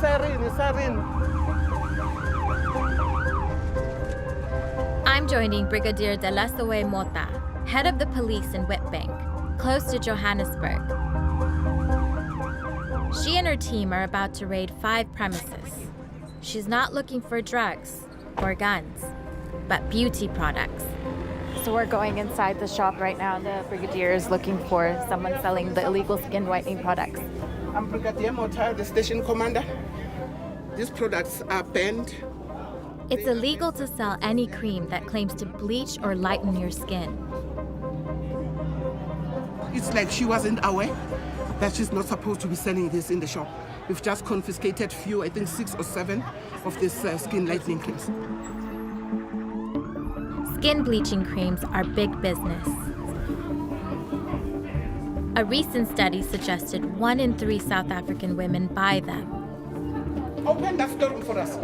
I'm joining Brigadier Delasoe Mota, head of the police in Witbank, close to Johannesburg. She and her team are about to raid 5 premises. She's not looking for drugs or guns, but beauty products. So we're going inside the shop right now. The Brigadier is looking for someone selling the illegal skin whitening products. I'm Brigadier Mota, the station commander. These products are banned. It's illegal to sell any cream that claims to bleach or lighten your skin. It's like she wasn't aware that she's not supposed to be selling this in the shop. We've just confiscated few, I think 6 or 7 of these skin lightening creams. Skin bleaching creams are big business. A recent study suggested 1 in 3 South African women buy them. Open that store for us.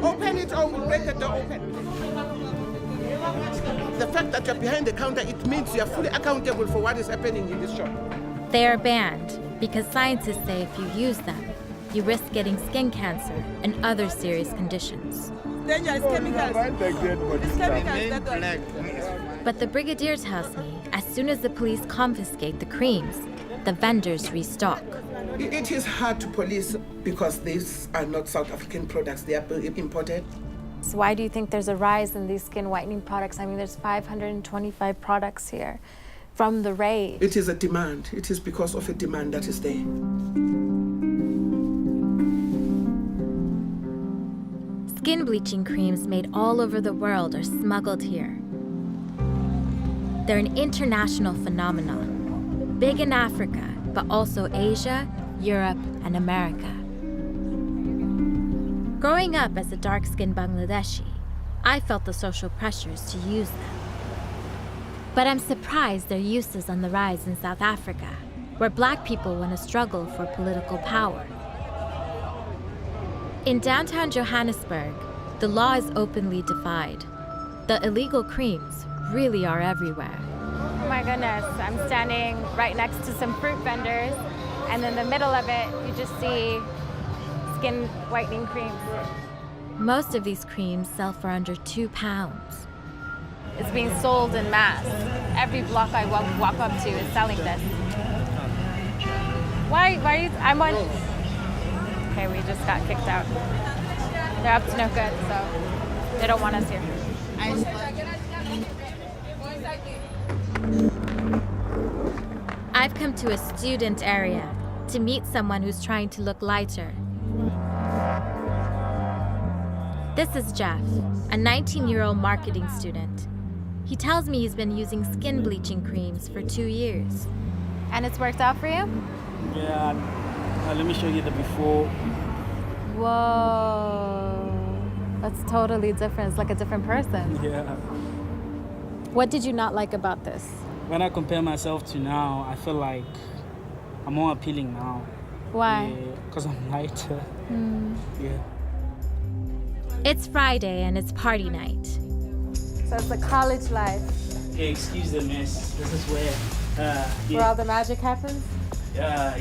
Open it or we'll break the door open. The fact that you're behind the counter, it means you're fully accountable for what is happening in this shop. They are banned because scientists say if you use them, you risk getting skin cancer and other serious conditions. Dangerous chemicals. It's chemicals. But the Brigadier tells me as soon as the police confiscate the creams, the vendors restock. It is hard to police because these are not South African products, they are imported. So why do you think there's a rise in these skin whitening products? I mean, there's 525 products here from the raid. It is a demand. It is because of a demand that is there. Skin bleaching creams made all over the world are smuggled here. They're an international phenomenon, big in Africa, but also Asia, Europe, and America. Growing up as a dark-skinned Bangladeshi, I felt the social pressures to use them. But I'm surprised their use is on the rise in South Africa, where Black people want to struggle for political power. In downtown Johannesburg, the law is openly defied. The illegal creams really are everywhere. Oh my goodness, I'm standing right next to some fruit vendors, and in the middle of it, you just see skin whitening creams. Most of these creams sell for under £2. It's being sold in mass. Every block I walk up to is selling this. Why are you, I'm on, okay, we just got kicked out. They're up to no good, so they don't want us here. I've come to a student area to meet someone who's trying to look lighter. This is Jeff, a 19-year-old marketing student. He tells me he's been using skin bleaching creams for 2 years. And it's worked out for you? Yeah, let me show you the before. Whoa, that's totally different. It's like a different person. Yeah. What did you not like about this? When I compare myself to now, I feel like I'm more appealing now. Why? Because I'm lighter. Yeah. It's Friday and it's party night. So it's the college life. Okay, excuse the mess. This is where... Where all the magic happens? Yeah.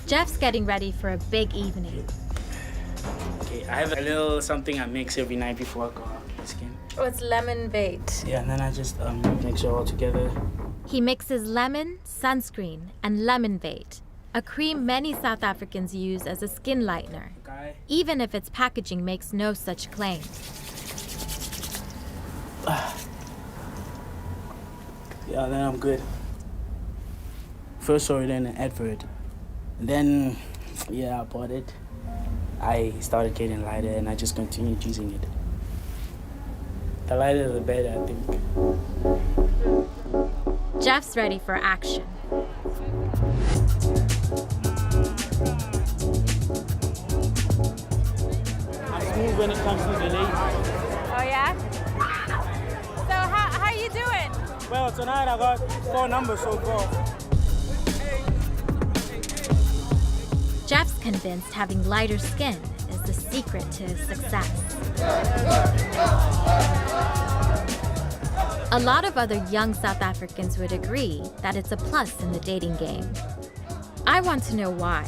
Jeff's getting ready for a big evening. Okay, I have a little something I mix every night before I go out with skin. Oh, it's lemon bait. Yeah, and then I just mix it all together. He mixes lemon, sunscreen, and lemon bait, a cream many South Africans use as a skin lightener, even if its packaging makes no such claim. Yeah, then I'm good. First saw it in an advert. And then, yeah, I bought it. I started getting lighter and I just continued using it. The lighter the better, I think. Jeff's ready for action. I'm smooth when it comes to the ladies. Oh yeah? So how you doing? Well, tonight I got 4 numbers so far. Jeff's convinced having lighter skin is the secret to his success. A lot of other young South Africans would agree that it's a plus in the dating game. I want to know why.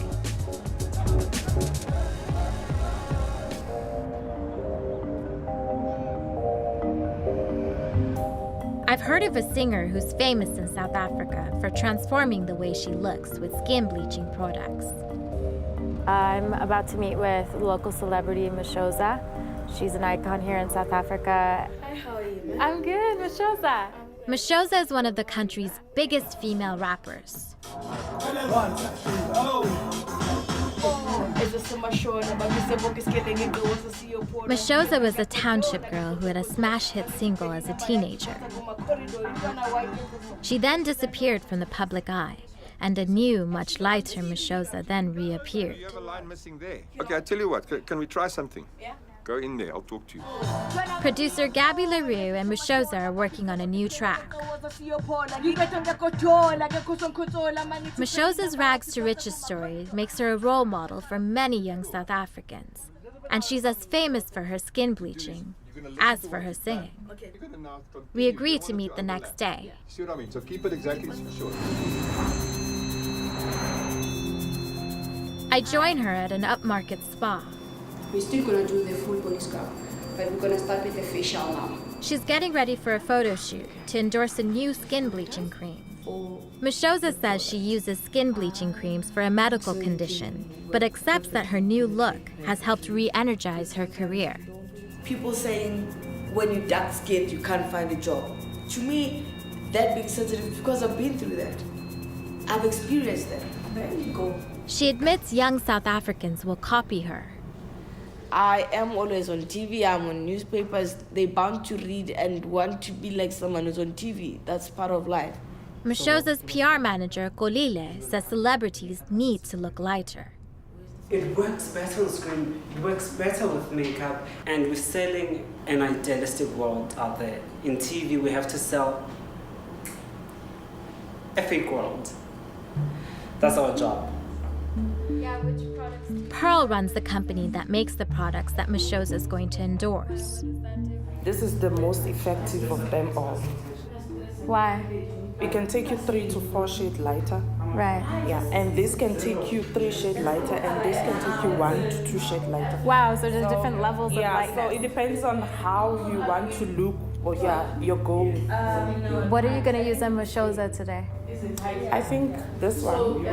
I've heard of a singer who's famous in South Africa for transforming the way she looks with skin bleaching products. I'm about to meet with local celebrity Mashoza. She's an icon here in South Africa. Hi, how are you? I'm good, Mashoza. Mashoza is one of the country's biggest female rappers. Mashoza was a township girl who had a smash hit single as a teenager. She then disappeared from the public eye, and a new, much lighter Mashoza then reappeared. You have a line missing there. Okay, I tell you what, can we try something? Yeah. Go in there, I'll talk to you. Producer Gabby LaRue and Mashoza are working on a new track. Mashoza's rags to riches story makes her a role model for many young South Africans. And she's as famous for her skin bleaching as for her singing. We agree to meet the next day. See what I mean? So keep it exactly short. I join her at an upmarket spa. We're still gonna do the full body scrub, but we're gonna start with the facial now. She's getting ready for a photo shoot to endorse a new skin bleaching cream. Mashoza says she uses skin bleaching creams for a medical condition, but accepts that her new look has helped re-energize her career. People saying when you're dark-skinned you can't find a job. To me, that makes sense because I've been through that. I've experienced that. There you go. She admits young South Africans will copy her. I am always on TV, I'm on newspapers. They're bound to read and want to be like someone who's on TV. That's part of life. Mashoza's PR manager, Kolile, says celebrities need to look lighter. It works better on screen, it works better with makeup, and we're selling an idealistic world out there. In TV, we have to sell a fake world. That's our job. Pearl runs the company that makes the products that Mashoza is going to endorse. This is the most effective of them all. Why? It can take you 3 to 4 shades lighter. Right. Yeah, and this can take you 3 shades lighter, and this can take you 1 to 2 shades lighter. Wow, so there's different levels of Yeah, lightness. so it depends on how you want to look, or your goal. What are you going to use on Mashoza today? I think this one.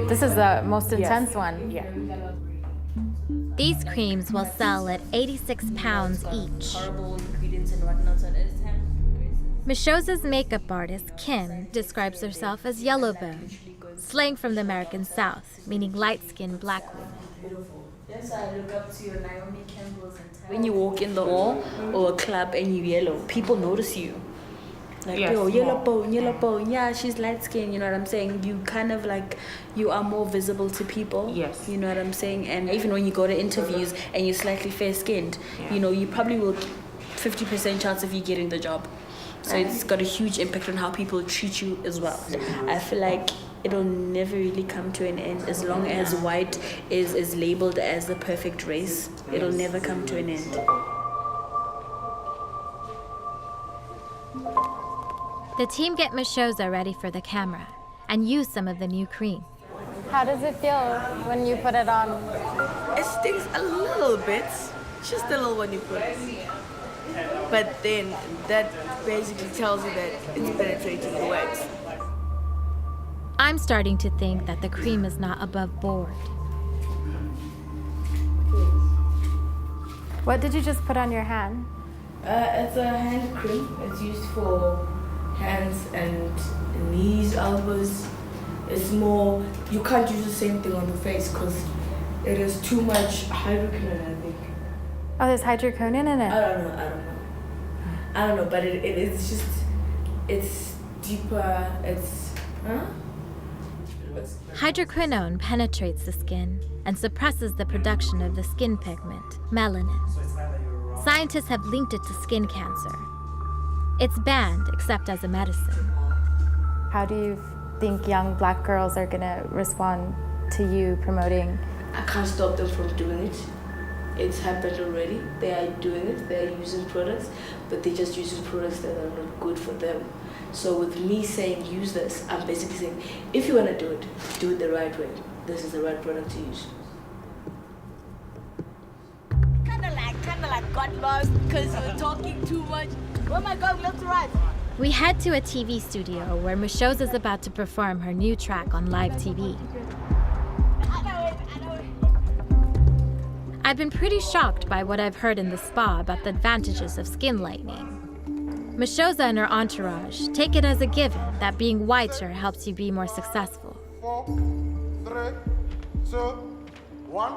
This is the most intense one. Yeah. These creams will sell at 86 pounds each. Horrible ingredients and whatnot, so it's time. Mashoza's makeup artist, Kim, describes herself as yellowbone, slang from the American South, meaning light-skinned black woman. That's why I look up to your Naomi Campbell's and when you walk in the mall or a club and you're yellow, people notice you. Like, Yes, yo, yellow bone, yeah, she's light skinned, you know what I'm saying? You kind of like, you are more visible to people. Yes. You know what I'm saying? And even when you go to interviews and you're slightly fair skinned, you know, you probably will 50% chance of you getting the job. So it's got a huge impact on how people treat you as well. I feel like it'll never really come to an end as long as white is labeled as the perfect race. It'll never come to an end. The team get Mashoza ready for the camera and use some of the new cream. How does it feel when you put it on? It stings a little bit, just a little when you put it. But then that basically tells you that it's penetrating the wax. I'm starting to think that the cream is not above board. What did you just put on your hand? It's a hand cream. It's used for hands and knees, elbows. It's more, you can't use the same thing on the face because it is too much hydroquinone, I think. Oh, there's hydroquinone in it? I don't know, but it's just, it's deeper, Hydroquinone penetrates the skin and suppresses the production of the skin pigment, melanin. Scientists have linked it to skin cancer. It's banned except as a medicine. How do you think young black girls are gonna respond to you promoting? I can't stop them from doing it. It's happened already. They are doing it. They are using products, but they're just using products that are not good for them. So with me saying use this, I'm basically saying if you want to do it the right way. This is the right product to use. Kind of like got lost because you're talking too much. Oh my God, left to right. We head to a TV studio where Moshoza is about to perform her new track on live TV. I've been pretty shocked by what I've heard in the spa about the advantages of skin lightening. Moshoza and her entourage take it as a given that being whiter helps you be more successful. 4, 3, 2, 1.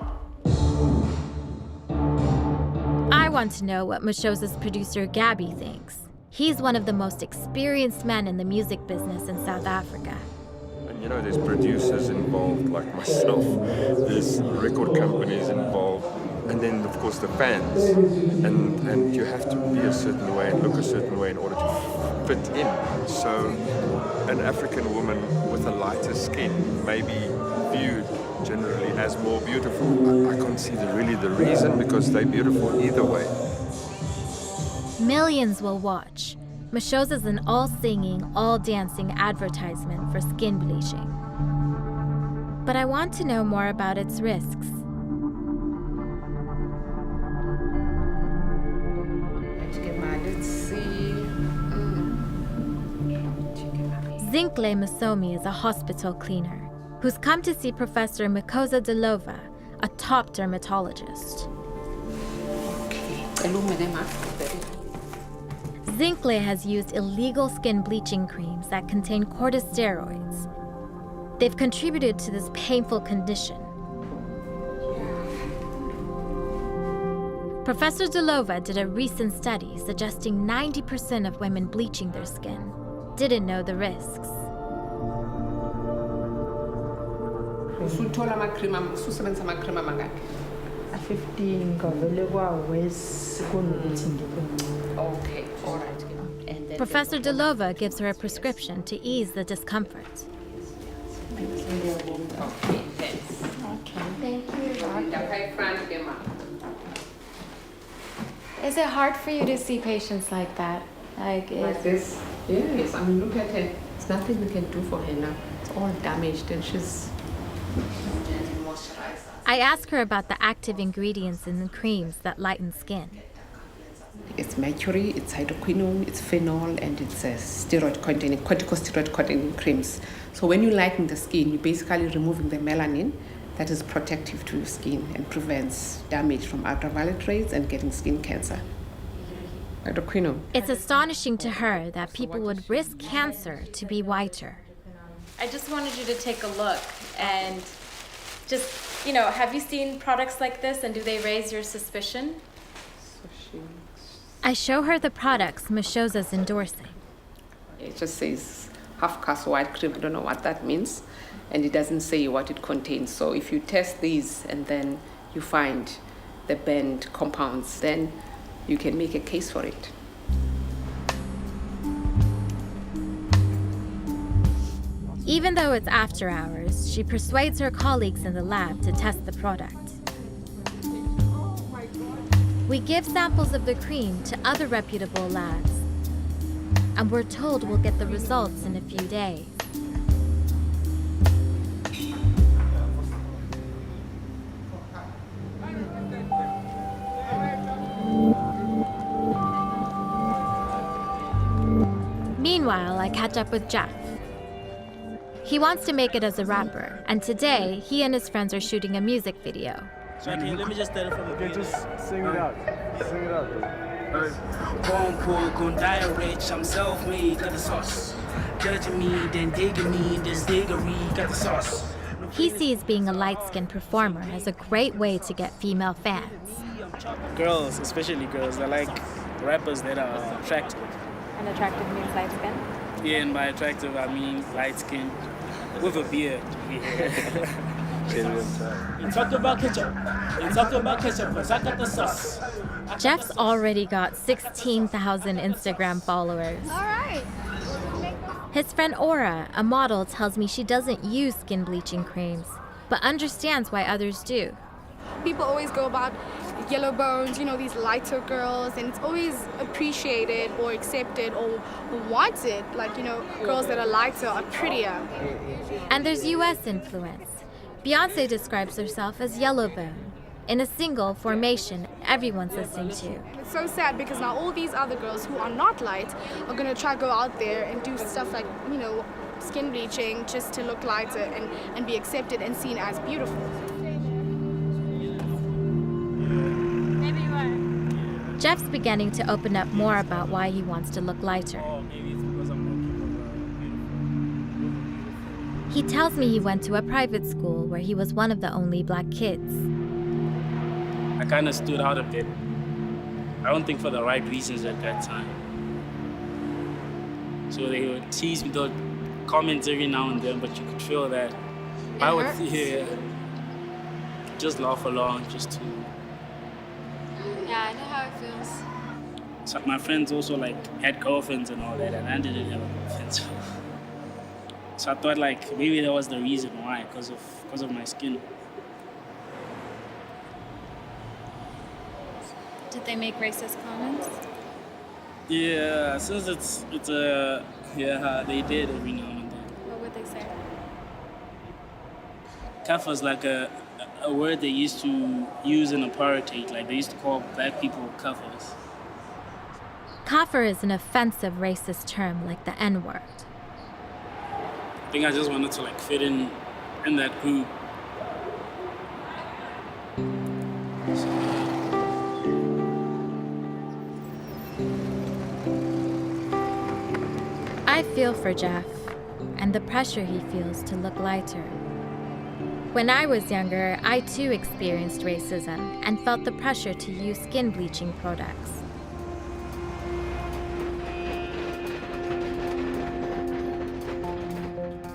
I want to know what Moshoza's producer Gabby thinks. He's one of the most experienced men in the music business in South Africa. And you know, there's producers involved like myself, there's record companies involved, and then of course the fans. And you have to be a certain way and look a certain way in order to fit in. So an African woman with a lighter skin may be viewed generally as more beautiful. I can't see really the reason, because they're beautiful either way. Millions will watch. Moshoza's an all-singing, all-dancing advertisement for skin bleaching. But I want to know more about its risks. Let's see. Zinhle Musomi is a hospital cleaner who's come to see Professor Mikoza Delova, a top dermatologist. Zinhle has used illegal skin bleaching creams that contain corticosteroids. They've contributed to this painful condition. Professor Delova did a recent study suggesting 90% of women bleaching their skin didn't know the risks. Okay, all right. Professor Delova gives her a prescription to ease the discomfort. Okay, thank you. Is it hard for you to see patients like that? Like this? Yes, I mean, look at her. There's nothing we can do for her now. It's all damaged and she's moisturized. I ask her about the active ingredients in the creams that lighten skin. It's mercury, it's hydroquinone, it's phenol, and it's steroid-containing, corticosteroid-containing creams. So when you lighten the skin, you're basically removing the melanin that is protective to your skin and prevents damage from ultraviolet rays and getting skin cancer. Hydroquinone. It's astonishing to her that people would risk cancer to be whiter. I just wanted you to take a look and just, have you seen products like this, and do they raise your suspicion? I show her the products Moshoza's endorsing. It just says half-cast white cream. I don't know what that means. And it doesn't say what it contains. So if you test these and then you find the banned compounds, then you can make a case for it. Even though it's after hours, she persuades her colleagues in the lab to test the product. We give samples of the cream to other reputable labs, and we're told we'll get the results in a few days. Meanwhile, I catch up with Jeff. He wants to make it as a rapper, and today he and his friends are shooting a music video. Okay, let me just tell it from the beginning. Just sing it out. Sing it out, bro. Born poor, gon' die rich. I'm self-made, got the sauce. Judging me, then digging me, this diggery, got the sauce. He sees being a light-skinned performer as a great way to get female fans. Girls, especially girls, I like rappers that are attractive. And attractive means light-skinned? Yeah, and by attractive, I mean light-skinned with a beard. You talk about ketchup. You talk about ketchup, because I got the sauce. Jeff's already got 16,000 Instagram followers. All right. His friend Aura, a model, tells me she doesn't use skin bleaching creams, but understands why others do. People always go about yellow bones, you know, these lighter girls, and it's always appreciated or accepted or wanted. Like, you know, girls that are lighter are prettier. And there's US influence. Beyonce describes herself as yellow bone, in a single formation everyone's listening to. It's so sad because now all these other girls who are not light are going to try to go out there and do stuff like, you know, skin bleaching just to look lighter and be accepted and seen as beautiful. Jeff's beginning to open up more about why he wants to look lighter. He tells me he went to a private school where he was one of the only black kids. I kind of stood out a bit. I don't think for the right reasons at that time. So they would tease me, those comments every now and then, but you could feel that. I would just laugh along, just to. Yeah, I know how it feels. So my friends also had girlfriends and all that, and I didn't have a girlfriend. So I thought maybe that was the reason why, because of my skin. Did they make racist comments? Yeah, since it's they did every now and then. What would they say? Kafir is like a word they used to use in apartheid. Like they used to call black people kafirs. Kafir is an offensive racist term like the N-word. I think I just wanted to fit in that group. I feel for Jeff and the pressure he feels to look lighter. When I was younger, I too experienced racism and felt the pressure to use skin bleaching products.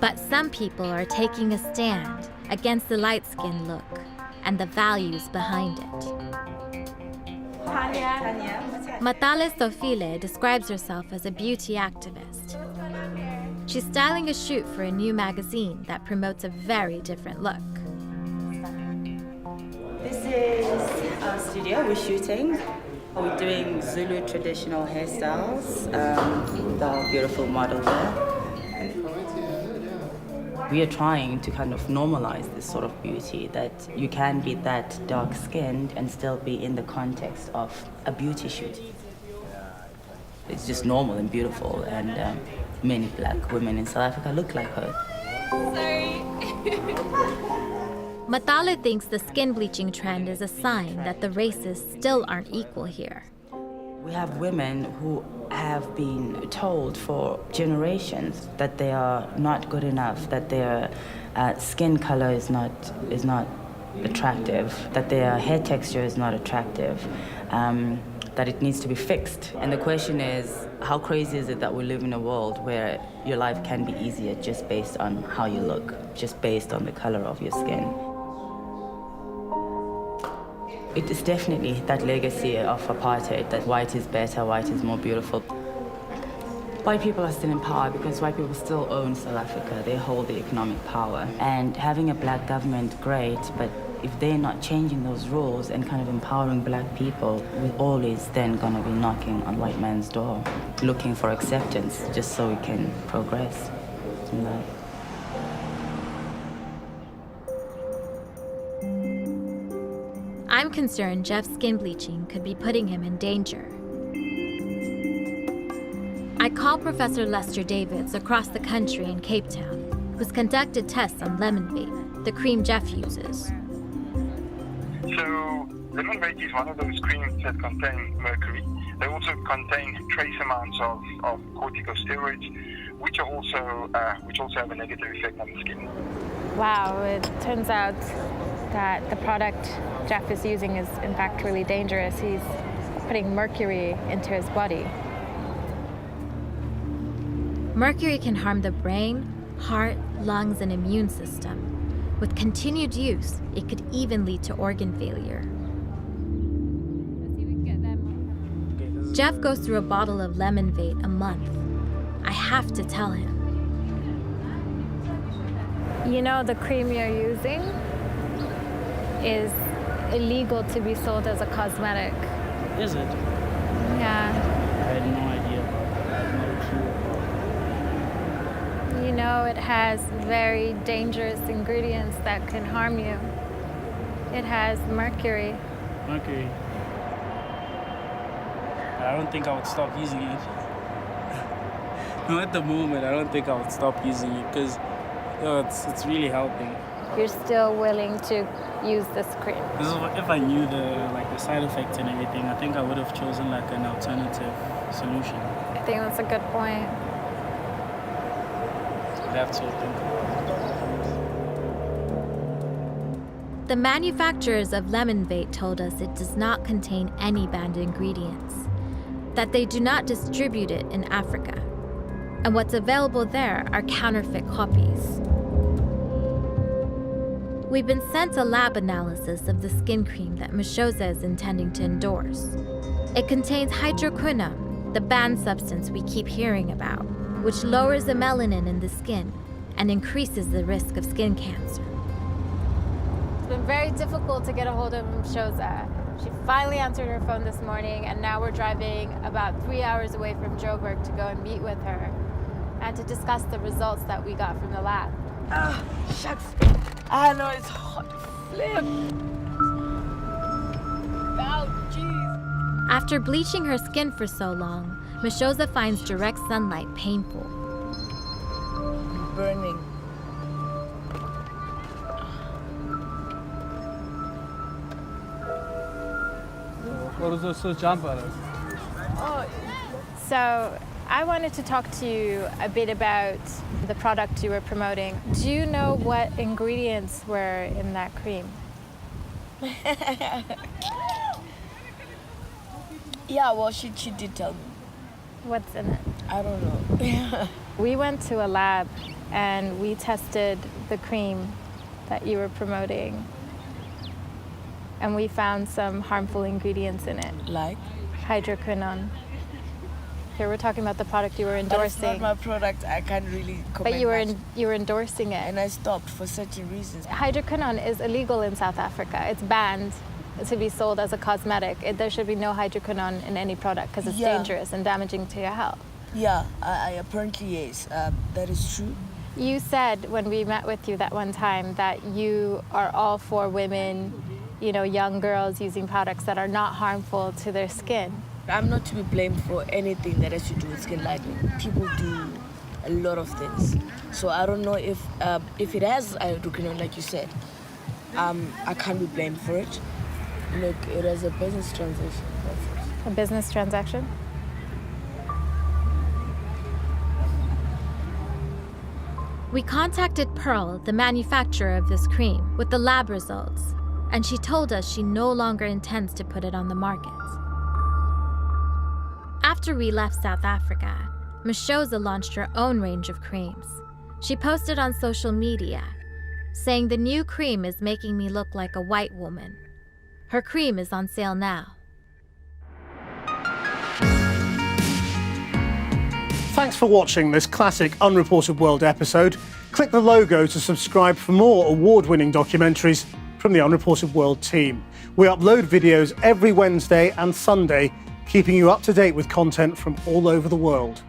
But some people are taking a stand against the light skin look and the values behind it. Matale Sofile describes herself as a beauty activist. She's styling a shoot for a new magazine that promotes a very different look. This is our studio. We're shooting. We're doing Zulu traditional hairstyles with our beautiful model there. We are trying to kind of normalize this sort of beauty, that you can be that dark-skinned and still be in the context of a beauty shoot. It's just normal and beautiful, and many black women in South Africa look like her. Sorry. Matale thinks the skin bleaching trend is a sign that the races still aren't equal here. We have women who have been told for generations that they are not good enough, that their skin color is not attractive, that their hair texture is not attractive, that it needs to be fixed. And the question is, how crazy is it that we live in a world where your life can be easier just based on how you look, just based on the color of your skin? It is definitely that legacy of apartheid, that white is better, white is more beautiful. White people are still in power because white people still own South Africa. They hold the economic power. And having a black government, great, but if they're not changing those rules and kind of empowering black people, we're always then going to be knocking on white man's door, looking for acceptance just so we can progress in life. I'm concerned Jeff's skin bleaching could be putting him in danger. I call Professor Lester Davids across the country in Cape Town, who's conducted tests on lemon vape, the cream Jeff uses. So, lemon vape is one of those creams that contain mercury. They also contain trace amounts of corticosteroids, which also have a negative effect on the skin. Wow, it turns out that the product Jeff is using is in fact really dangerous. He's putting mercury into his body. Mercury can harm the brain, heart, lungs, and immune system. With continued use, it could even lead to organ failure. Jeff goes through a bottle of lemon vape a month. I have to tell him. You know, the cream you're using is illegal to be sold as a cosmetic. Is it? Yeah. I had no idea about that. I had no clue. You know, it has very dangerous ingredients that can harm you. It has mercury. Mercury. I don't think I would stop using it. No, at the moment, I don't think I would stop using it because it's really helping. You're still willing to use this cream. If I knew the side effects and everything, I think I would have chosen like an alternative solution. I think that's a good point. That's what I think. The manufacturers of Lemon Vape told us it does not contain any banned ingredients, that they do not distribute it in Africa, and what's available there are counterfeit copies. We've been sent a lab analysis of the skin cream that Mashoza is intending to endorse. It contains hydroquinone, the banned substance we keep hearing about, which lowers the melanin in the skin and increases the risk of skin cancer. It's been very difficult to get a hold of Mashoza. She finally answered her phone this morning, and now we're driving about 3 hours away from Joburg to go and meet with her and to discuss the results that we got from the lab. Ah, shucks. I know it's hot. Flip. Oh, jeez. After bleaching her skin for so long, Mashoza finds direct sunlight painful. Burning. Oh, so I wanted to talk to you a bit about the product you were promoting. Do you know what ingredients were in that cream? Yeah, well, she did tell me. What's in it? I don't know. We went to a lab and we tested the cream that you were promoting. And we found some harmful ingredients in it. Like? Hydroquinone. Here we're talking about the product you were endorsing. That's not my product. I can't really comment. But you much. were endorsing it. And I stopped for certain reasons. Hydroquinone is illegal in South Africa. It's banned to be sold as a cosmetic. There should be no hydroquinone in any product because it's dangerous and damaging to your health. Yeah, I apparently yes. That is true. You said when we met with you that one time that you are all for women, you know, young girls using products that are not harmful to their skin. I'm not to be blamed for anything that has to do with skin lightening. People do a lot of things. So I don't know if it has hydroquinone, like you said, I can't be blamed for it. Look, it is a business transaction. A business transaction? We contacted Pearl, the manufacturer of this cream, with the lab results, and she told us she no longer intends to put it on the market. After we left South Africa, Mashoza launched her own range of creams. She posted on social media, saying the new cream is making me look like a white woman. Her cream is on sale now. Thanks for watching this classic Unreported World episode. Click the logo to subscribe for more award-winning documentaries from the Unreported World team. We upload videos every Wednesday and Sunday, keeping you up to date with content from all over the world.